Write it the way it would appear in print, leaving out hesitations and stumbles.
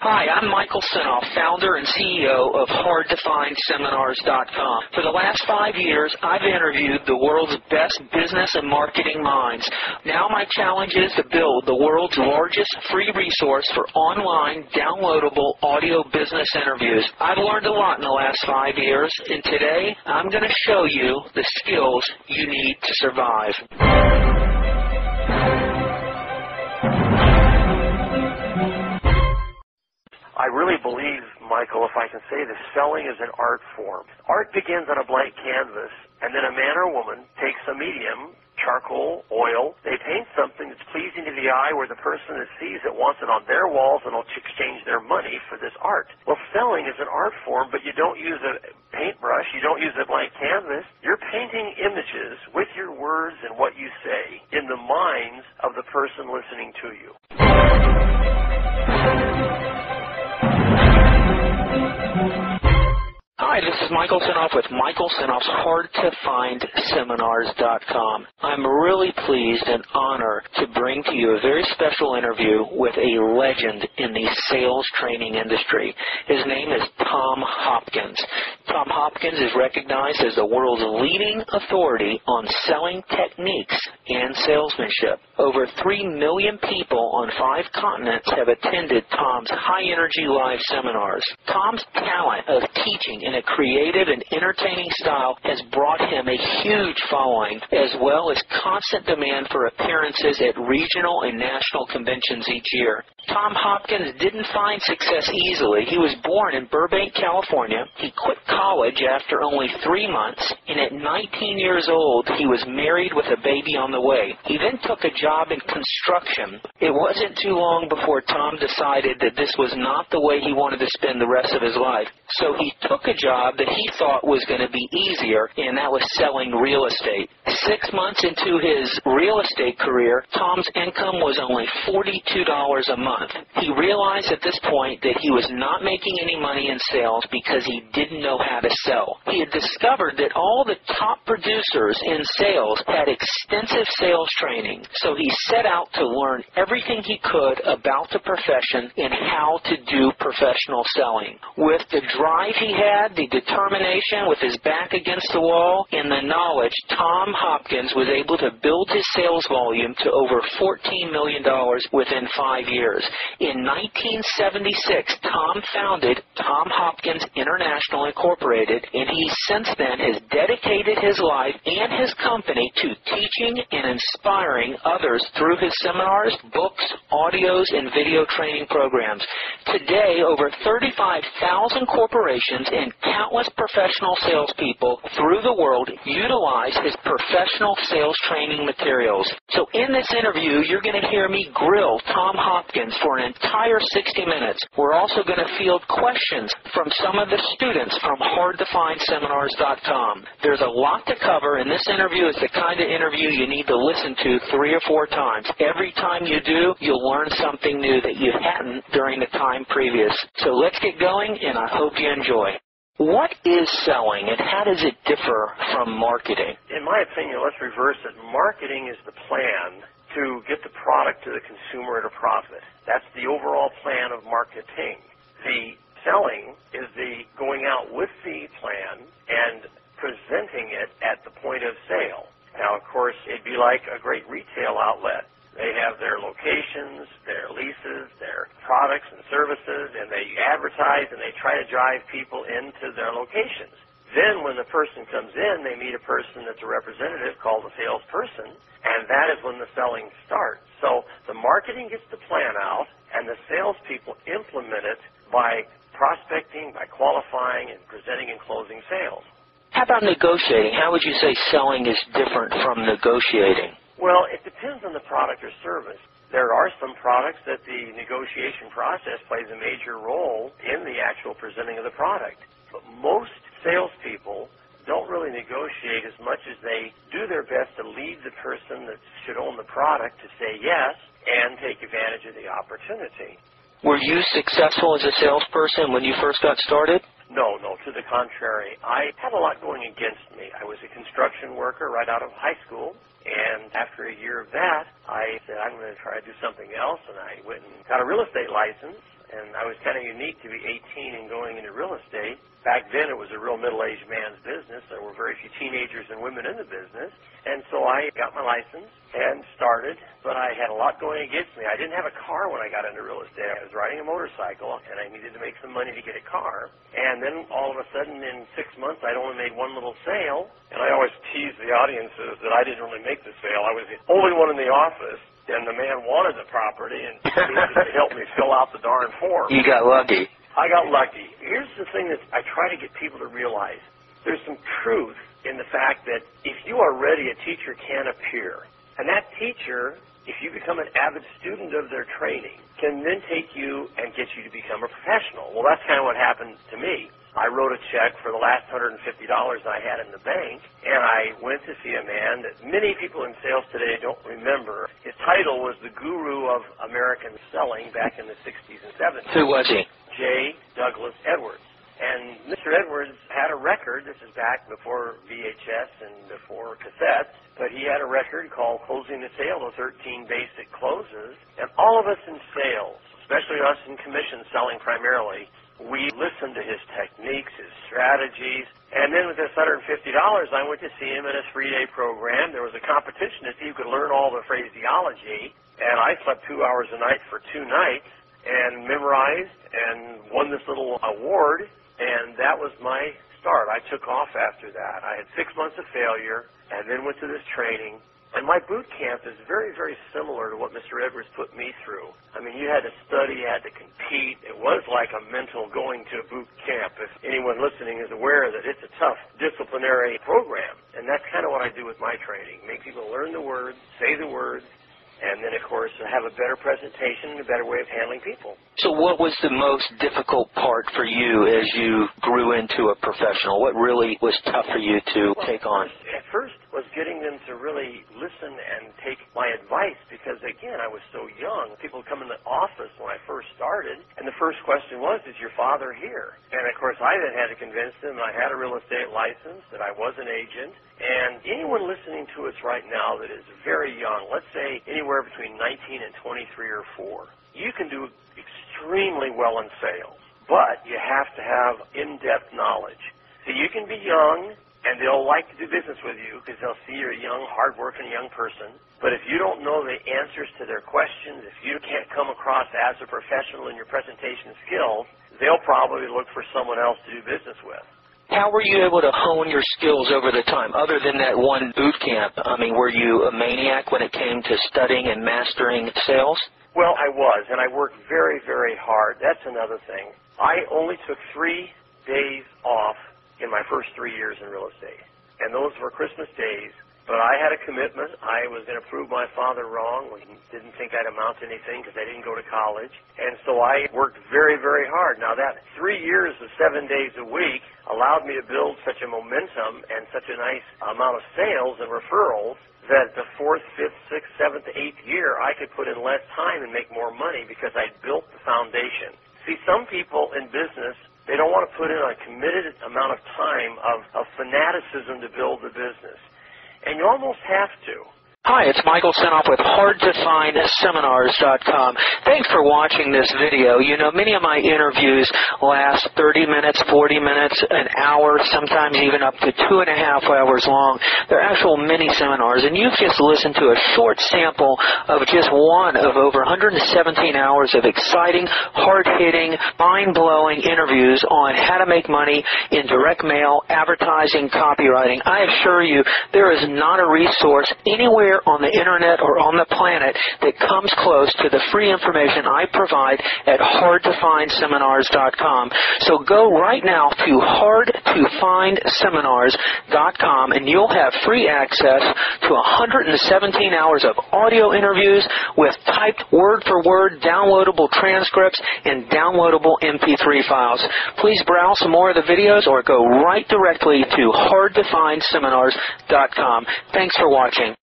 Hi, I'm Michael Senoff, founder and CEO of HardToFindSeminars.com. For the last 5 years, I've interviewed the world's best business and marketing minds. Now my challenge is to build the world's largest free resource for online, downloadable audio business interviews. I've learned a lot in the last 5 years, and today I'm going to show you the skills you need to survive. I really believe, Michael, if I can say this, selling is an art form. Art begins on a blank canvas, and then a man or woman takes a medium, charcoal, oil, they paint something that's pleasing to the eye where the person that sees it wants it on their walls and will exchange their money for this art. Well, selling is an art form, but you don't use a paintbrush, you don't use a blank canvas. You're painting images with your words and what you say in the minds of the person listening to you. Hi, this is Michael Senoff with Michael Senoff's HardToFindSeminars.com. I'm really pleased and honored to bring to you a very special interview with a legend in the sales training industry. His name is Tom Hopkins. Tom Hopkins is recognized as the world's leading authority on selling techniques and salesmanship. Over 3 million people on 5 continents have attended Tom's high-energy live seminars. Tom's talent of teaching in a creative and entertaining style has brought him a huge following, as well as constant demand for appearances at regional and national conventions each year. Tom Hopkins didn't find success easily. He was born in Burbank, California. He quit college after only 3 months, and at 19 years old, he was married with a baby on the way. He then took a job in construction. It wasn't too long before Tom decided that this was not the way he wanted to spend the rest of his life. So he took a job that he thought was going to be easier, and that was selling real estate. 6 months into his real estate career, Tom's income was only $42 a month. He realized at this point that he was not making any money in sales because he didn't know how to sell. He had discovered that all the top producers in sales had extensive sales training, so he set out to learn everything he could about the profession and how to do professional selling. With the drive he had, the determination, with his back against the wall, and the knowledge, Tom Hopkins was able to build his sales volume to over $14 million within 5 years. In 1976, Tom founded Tom Hopkins International Incorporated, and he since then has dedicated his life and his company to teaching and inspiring others through his seminars, books, audios, and video training programs. Today, over 35,000 corporations and countless professional salespeople through the world utilize his professional sales training materials. So in this interview, you're going to hear me grill Tom Hopkins for an entire 60 minutes. We're also going to field questions from some of the students from HardToFindSeminars.com. There's a lot to cover, and this interview is the kind of interview you need to listen to 3 or 4 times. Every time you do, you'll learn something new that you hadn't during the time previous. So let's get going, and I hope you enjoy. What is selling, and how does it differ from marketing? In my opinion, let's reverse it. Marketing is the plan to get the product to the consumer at a profit. That's the overall plan of marketing. The selling is the going out with the plan and presenting it at the point of sale. Now, of course, it'd be like a great retail outlet. They have their locations, their leases, their products and services, and they advertise and they try to drive people into their locations. Then when the person comes in, they meet a person that's a representative called a salesperson, and that is when the selling starts. So the marketing gets the plan out, and the salespeople implement it by prospecting, by qualifying, and presenting and closing sales. How about negotiating? How would you say selling is different from negotiating? Well, it depends on the product or service. There are some products that the negotiation process plays a major role in the actual presenting of the product. But most salespeople don't really negotiate as much as they do their best to lead the person that should own the product to say yes and take advantage of the opportunity. Were you successful as a salesperson when you first got started? No, to the contrary. I had a lot going against me. I was a construction worker right out of high school, and after a year of that, I said, I'm going to try to do something else, and I went and got a real estate license, and I was kind of unique to be 18 and going into real estate. Back then, it was a real middle-aged man's business. There were very few teenagers and women in the business, and so I got my license and started, but I had a lot going against me. I didn't have a car when I got into real estate. I was riding a motorcycle, and I needed to make some money to get a car, and then all of a sudden, in 6 months, I'd only made one little sale, and I always tease the audiences that I didn't really make the sale. I was the only one in the office, and the man wanted the property, and he needed to help me fill out the darn form. You got lucky. I got lucky. Here's the thing that I try to get people to realize. There's some truth in the fact that if you are ready, a teacher can appear. And that teacher, if you become an avid student of their training, can then take you and get you to become a professional. Well, that's kind of what happened to me. I wrote a check for the last $150 I had in the bank, and I went to see a man that many people in sales today don't remember. His title was the Guru of American Selling back in the 60s and 70s. Who was he? J. Douglas Edwards. And Mr. Edwards had a record, this is back before VHS and before cassettes, but he had a record called Closing the Sale, the 13 Basic Closes. And all of us in sales, especially us in commission selling primarily, we listened to his techniques, his strategies, and then with this $150, I went to see him in his 3-day program. There was a competition to see who could learn all the phraseology, and I slept 2 hours a night for 2 nights and memorized and won this little award, and that was my start. I took off after that. I had 6 months of failure and then went to this training. And my boot camp is very, very similar to what Mr. Edwards put me through. I mean, you had to study, you had to compete. It was like a mental going to a boot camp. If anyone listening is aware that it's a tough disciplinary program. And that's kind of what I do with my training. Make people learn the words, say the words, and then, of course, have a better presentation and a better way of handling people. So what was the most difficult part for you as you grew into a professional? What really was tough for you to take on? At first was getting them to really listen and take my advice because, again, I was so young. People would come in the office when I first started, and the first question was, is your father here? And, of course, I then had to convince them I had a real estate license, that I was an agent. And anyone listening to us right now that is very young, let's say anywhere between 19 and 23 or 4, you can do extremely well in sales, but you have to have in-depth knowledge. So you can be young, and they'll like to do business with you because they'll see you're a young, hard-working young person. But if you don't know the answers to their questions, if you can't come across as a professional in your presentation skills, they'll probably look for someone else to do business with. How were you able to hone your skills over the time, other than that one boot camp? I mean, were you a maniac when it came to studying and mastering sales? Well, I was, and I worked very, very hard. That's another thing. I only took 3 days off in my first 3 years in real estate, and those were Christmas days. But I had a commitment. I was going to prove my father wrong. We didn't think I'd amount to anything because I didn't go to college. And so I worked very, very hard. Now, that 3 years of 7 days a week allowed me to build such a momentum and such a nice amount of sales and referrals that the 4th, 5th, 6th, 7th, 8th year, I could put in less time and make more money because I built the foundation. See, some people in business, they don't want to put in a committed amount of time of fanaticism to build the business. And you almost have to. Hi, it's Michael Senoff with HardToFindSeminars.com. Thanks for watching this video. You know, many of my interviews last 30 minutes, 40 minutes, an hour, sometimes even up to 2.5 hours long. They're actual mini-seminars, and you've just listened to a short sample of just one of over 117 hours of exciting, hard-hitting, mind-blowing interviews on how to make money in direct mail, advertising, copywriting. I assure you, there is not a resource anywhere on the internet or on the planet that comes close to the free information I provide at HardToFindSeminars.com. So go right now to HardToFindSeminars.com and you'll have free access to 117 hours of audio interviews with typed word-for-word downloadable transcripts and downloadable MP3 files. Please browse some more of the videos or go right directly to HardToFindSeminars.com. Thanks for watching.